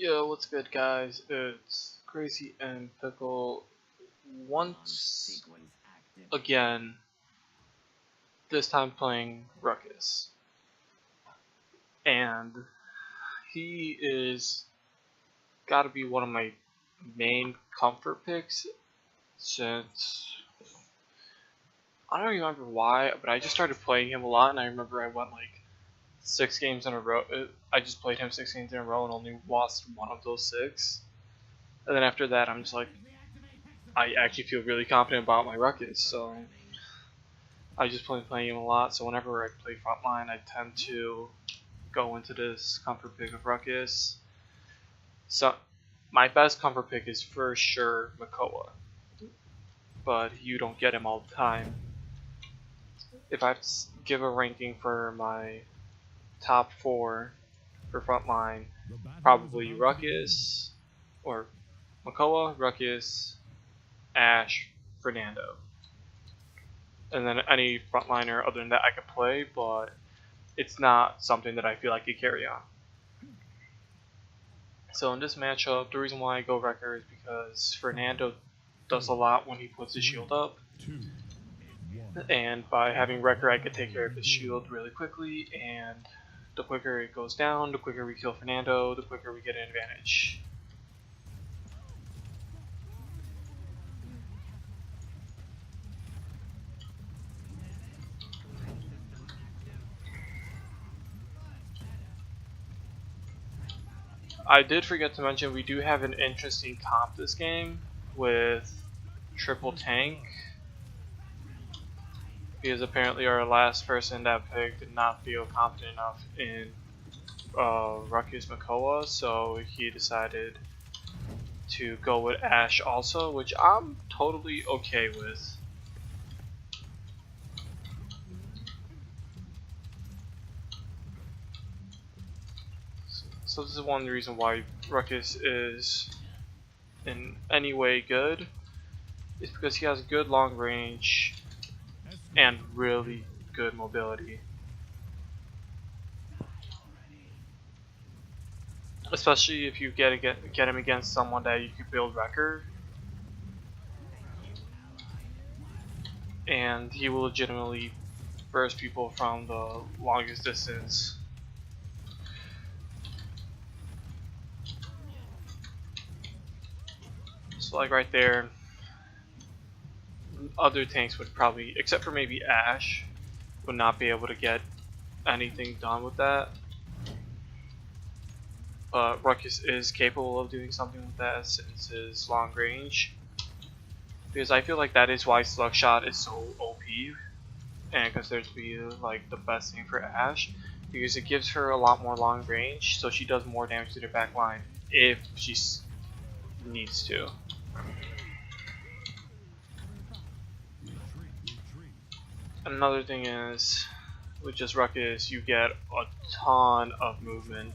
Yo, what's good, guys? It's Crazy and Pickle once again, this time playing Ruckus. And he is gotta be one of my main comfort picks since I don't remember why, but I just started playing him a lot, and I remember I went like 6 games in a row. I just played him 6 games in a row and only lost one of those 6. And then after that, I'm just like, I actually feel really confident about my Ruckus, so I just playing him a lot. So whenever I play frontline, I tend to go into this comfort pick of Ruckus. So my best comfort pick is for sure Makoa, but you don't get him all the time. If I have to give a ranking for my top 4 for frontline, probably Ruckus, or Makoa, Ruckus, Ashe, Fernando. And then any frontliner other than that I could play, but it's not something that I feel I could carry on. So in this matchup, the reason why I go Wrecker is because Fernando does a lot when he puts his shield up. And by having Wrecker, I could take care of his shield really quickly, and the quicker it goes down, the quicker we kill Fernando, the quicker we get an advantage. I did forget to mention we do have an interesting comp this game with triple tank, because apparently our last person that picked did not feel confident enough in Ruckus Makoa, so he decided to go with Ashe also, which I'm totally okay with. So this is one reason why Ruckus is in any way good, is because he has good long range and really good mobility. Especially if you get him against someone that you could build Wrecker, and he will legitimately burst people from the longest distance. So like right there, other tanks would probably, except for maybe Ashe, would not be able to get anything done with that. But Ruckus is capable of doing something with that since his long range. Because I feel like that is why Slug Shot is so OP and considered to be like the best thing for Ashe, because it gives her a lot more long range, so she does more damage to the back line if she needs to. Another thing is, with just Ruckus, you get a ton of movement.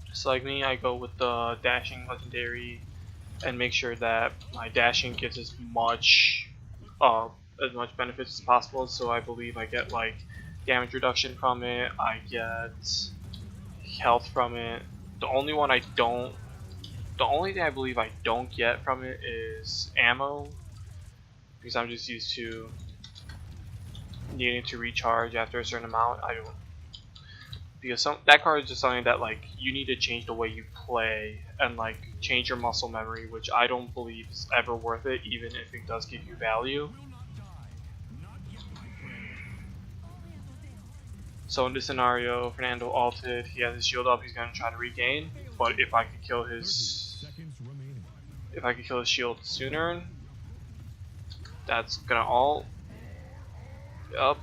Just like me, I go with the dashing legendary and make sure that my dashing gives as much benefits as possible. So I believe I get like damage reduction from it, I get health from it. The only thing I believe I don't get from it is ammo, because I'm just used to needing to recharge after a certain amount. I don't, because that card is just something that like you need to change the way you play and like change your muscle memory, which I don't believe is ever worth it, even if it does give you value. So in this scenario, Fernando ulted, he has his shield up, he's gonna try to regain, but if I could kill his shield sooner, that's gonna ult. Yup.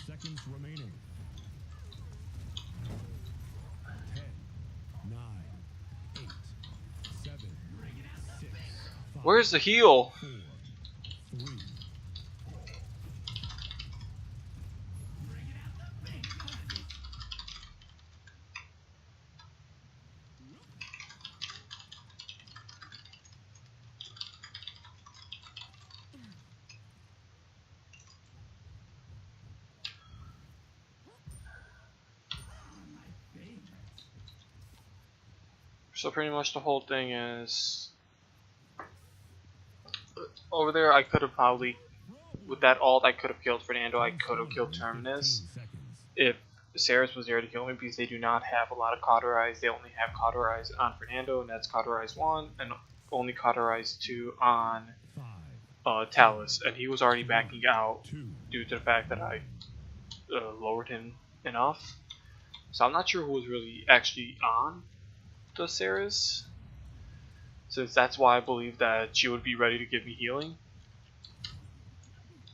Seconds remaining. 10, 9, 8, 7, 6, 5, Where's the heal? 4, 3. So pretty much the whole thing is over there. I could have probably, with that ult, I could have killed Fernando. I could have killed Terminus if Ceres was there to kill me, because they do not have a lot of cauterize. They only have cauterize on Fernando, and that's cauterize 1, and only cauterize 2 on Talus, and he was already backing out due to the fact that I lowered him enough. So I'm not sure who was really actually on the Ceres, since that's why I believe that she would be ready to give me healing.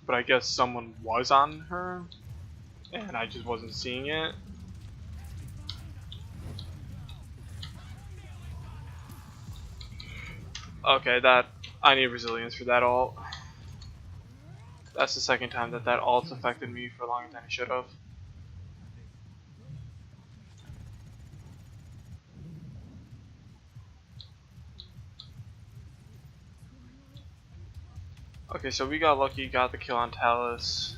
But I guess someone was on her, and I just wasn't seeing it. Okay, that I need resilience for that ult. That's the second time that that ult's affected me for longer than it should have. Okay, so we got lucky, got the kill on Talus.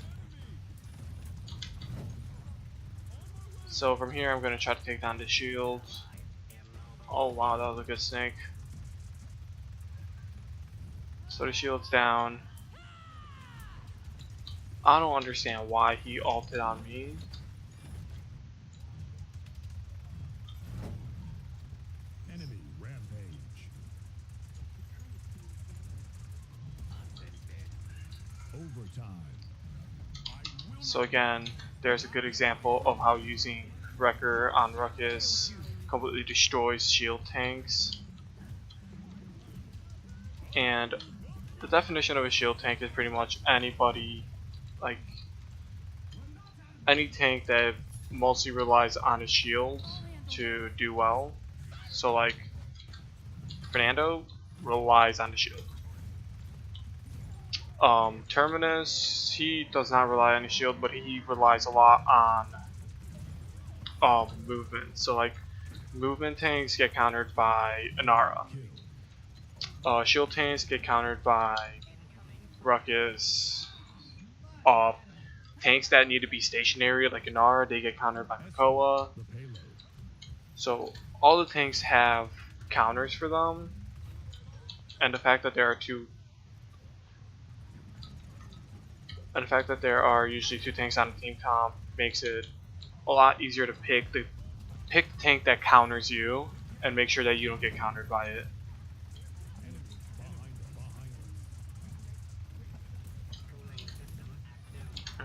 So from here I'm going to try to take down the shield. Oh wow, that was a good snake. So the shield's down. I don't understand why he ulted on me. Enemy rampage. Overtime. So again, there's a good example of how using Wrecker on Ruckus completely destroys shield tanks. And the definition of a shield tank is pretty much anybody, like any tank that mostly relies on a shield to do well. So like Fernando relies on the shield. Terminus, he does not rely on the shield, but he relies a lot on movement. So like movement tanks get countered by Inara. Shield tanks get countered by Ruckus. Tanks that need to be stationary like Inara, they get countered by Makoa. So all the tanks have counters for them, and the fact that there are usually 2 tanks on a team comp makes it a lot easier to pick the tank that counters you and make sure that you don't get countered by it.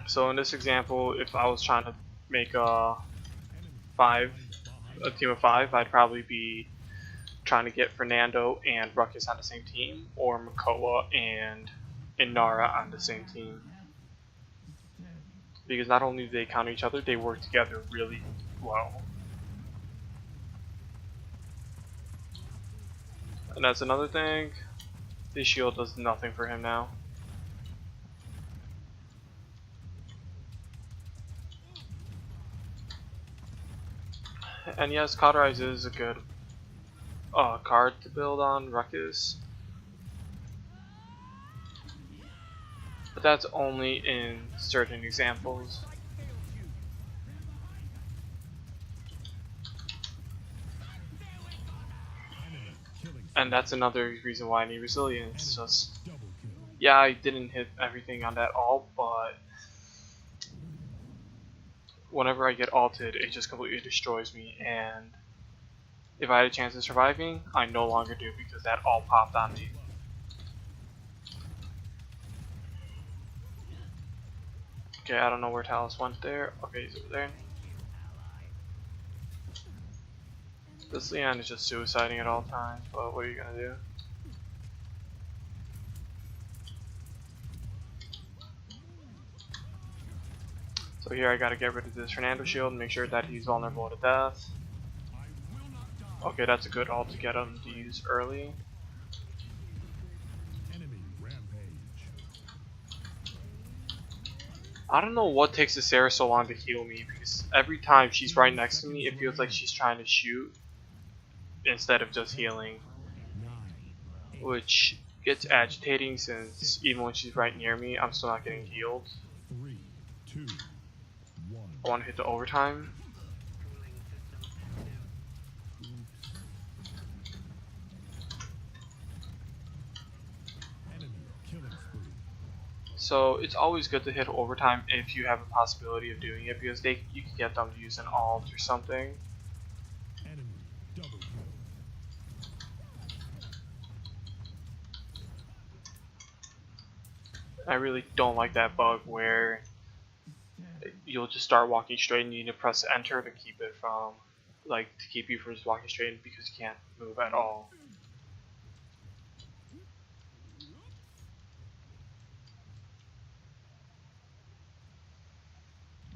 So in this example, if I was trying to make a team of 5, I'd probably be trying to get Fernando and Ruckus on the same team, or Makoa and Inara on the same team. Because not only do they counter each other, they work together really well. And that's another thing. This shield does nothing for him now. And yes, Cauterize is a good card to build on Ruckus. But that's only in certain examples. And that's another reason why I need resilience. Just, yeah, I didn't hit everything on that ult, but whenever I get ulted, it just completely destroys me. And if I had a chance of surviving, I no longer do, because that ult popped on me. Okay, I don't know where Talus went there. Okay, he's over there. This Leon is just suiciding at all times, but what are you gonna do? So here I gotta get rid of this Fernando shield and make sure that he's vulnerable to death. Okay, that's a good ult to get him to use early. I don't know what takes the Sarah so long to heal me, because every time she's right next to me, it feels like she's trying to shoot instead of just healing, which gets agitating, since even when she's right near me, I'm still not getting healed. 3, 2, 1. I want to hit the overtime. So it's always good to hit overtime if you have a possibility of doing it, because you can get them to use an alt or something. Enemy double kill. I really don't like that bug where you'll just start walking straight and you need to press enter to keep it from, like, to keep you from just walking straight because you can't move at all.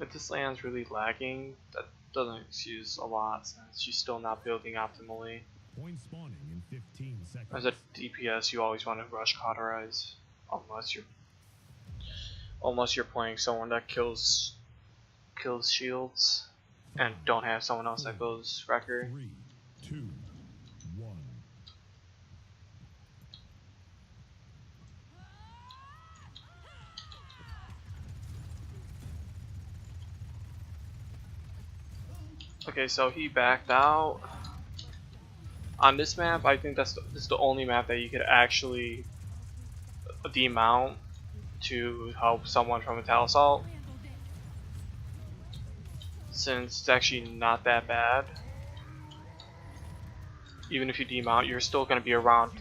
If this land's really lagging, that doesn't excuse a lot since she's still not building optimally. Point spawning in 15 seconds. As a DPS, you always want to rush cauterize, unless you're playing someone that kills shields and don't have someone else that goes wrecker. 3, 2, 1. Okay, so he backed out. On this map, I think this is the only map that you could actually demount to help someone from a Tal Assault, since it's actually not that bad. Even if you demount, you're still going to be around.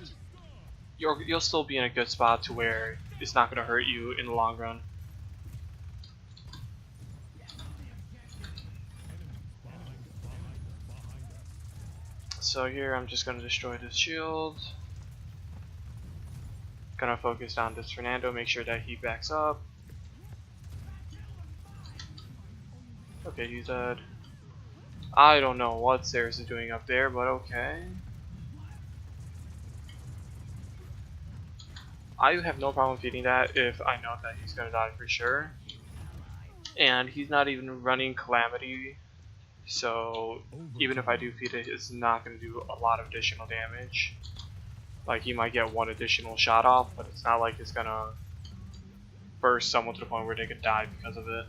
You'll still be in a good spot to where it's not going to hurt you in the long run. So here I'm just going to destroy this shield. Gonna focus on this Fernando, make sure that he backs up. Okay, he's dead. I don't know what Ceres is doing up there, but okay. I have no problem feeding that if I know that he's gonna die for sure. And he's not even running Calamity, so even if I do feed it, it's not gonna do a lot of additional damage. Like, he might get one additional shot off, but it's not like it's gonna burst someone to the point where they could die because of it.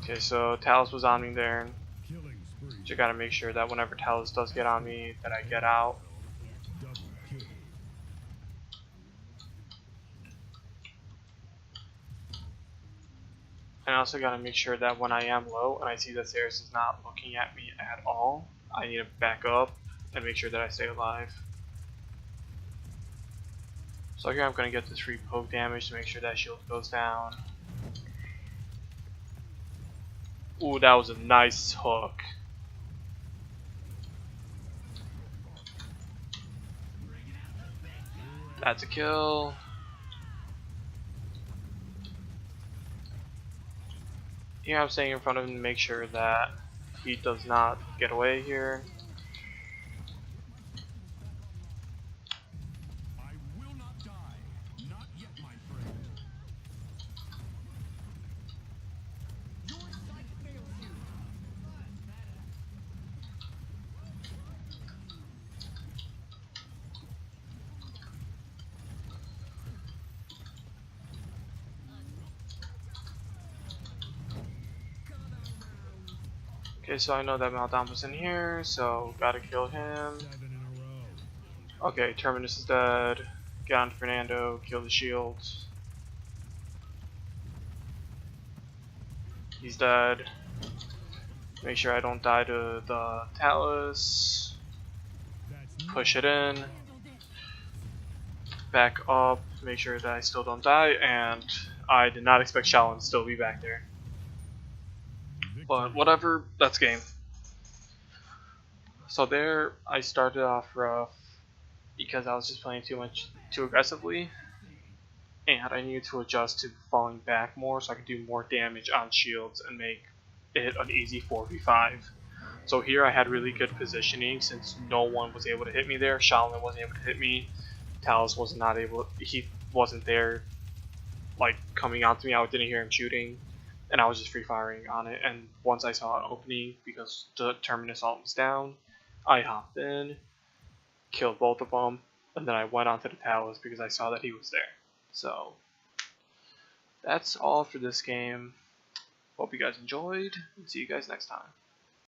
Okay, so Talus was on me there. So I gotta make sure that whenever Talus does get on me, that I get out. And I also gotta make sure that when I am low and I see that Ceres is not looking at me at all, I need to back up and make sure that I stay alive. So here I'm gonna get this free poke damage to make sure that shield goes down. Ooh, that was a nice hook. That's a kill. Here I'm staying in front of him to make sure that he does not get away here. I will not die. Not yet, my friend. Your sight fails you. Okay, so I know that Meltdown was in here, so gotta kill him. 7 in a row. Okay, Terminus is dead. Get on Fernando, kill the shields. He's dead. Make sure I don't die to the Talus. Push it in. Back up, make sure that I still don't die, and I did not expect Shaolin to still be back there. But whatever, that's game. So there, I started off rough because I was just playing too aggressively, and I needed to adjust to falling back more so I could do more damage on shields and make it an easy 4v5. So here I had really good positioning since no one was able to hit me there. Shaolin wasn't able to hit me. Talus was not able. He wasn't there, like, coming onto me. I didn't hear him shooting. And I was just free firing on it, and once I saw an opening because the Terminus ult was down, I hopped in, killed both of them, and then I went onto the Talus because I saw that he was there. So that's all for this game. Hope you guys enjoyed, and see you guys next time.